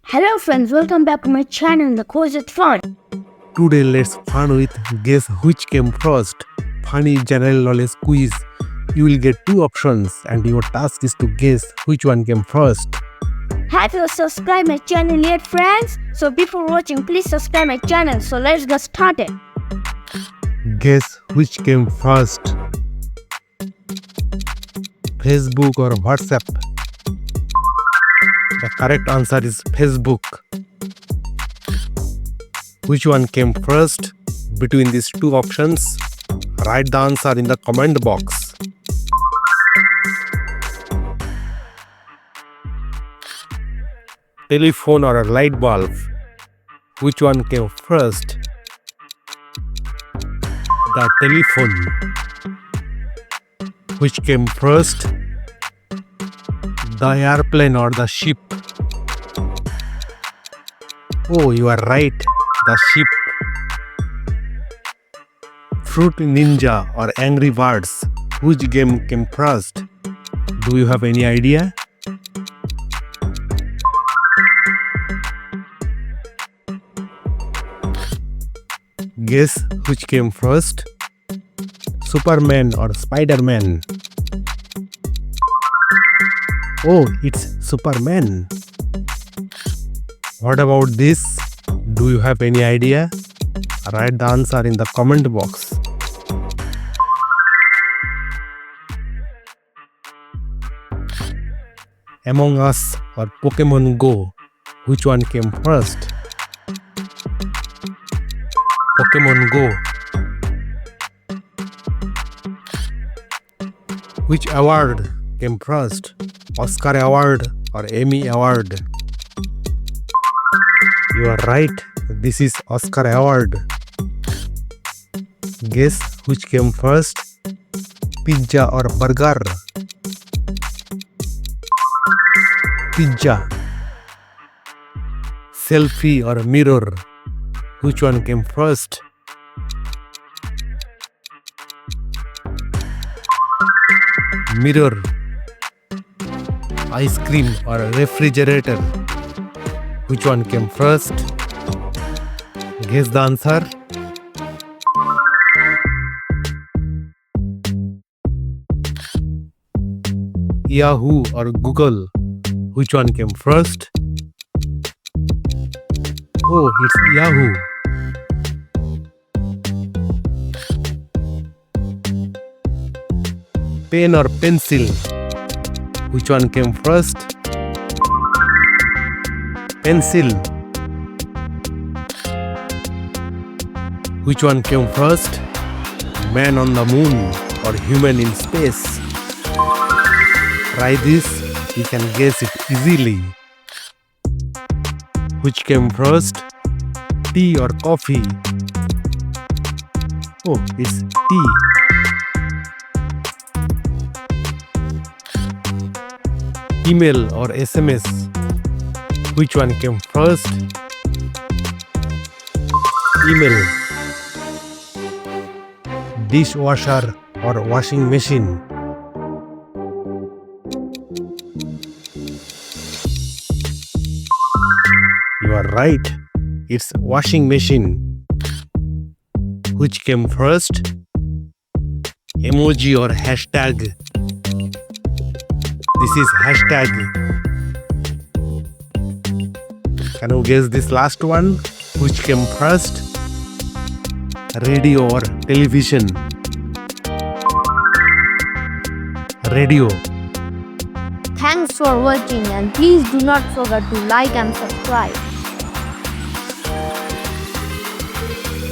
Hello friends, welcome back to my channel, The Course is Fun. Today let's fun with guess which came first. Funny general knowledge quiz. You will get two options and your task is to guess which one came first. Have you subscribed my channel yet friends? So before watching, please subscribe my channel. So let's get started. Guess which came first. Facebook or WhatsApp? The correct answer is Facebook. Which one came first? Between these two options, write the answer in the comment box. Telephone or a light bulb? Which one came first? The telephone. Which came first? The airplane or the ship? Oh, you are right. The ship. Fruit Ninja or Angry Birds? Which game came first? Do you have any idea? Guess which came first? Superman or Spider-Man? Oh, it's Superman. What about this? Do you have any idea? Write the answer in the comment box. Among Us or Pokemon Go? Which one came first? Pokemon Go. Which award came first? Oscar Award or Emmy Award? You are right. This is Oscar Award. Guess which came first? Pizza or burger? Pizza. Selfie or mirror? Which one came first? Mirror. Ice cream or refrigerator? Which one came first? Guess the answer. Yahoo or Google? Which one came first? Oh, it's Yahoo. Pen or pencil? Which one came first? Pencil. Which one came first? Man on the moon or human in space? Try this, you can guess it easily. Which came first? Tea or coffee? Oh, it's tea. Email or SMS? Which one came first? Email. Dishwasher or washing machine? You are right. It's washing machine. Which came first? Emoji or hashtag? This is hashtag. Can you guess this last one? Which came first? Radio or television? Radio. Thanks for watching and please do not forget to like and subscribe.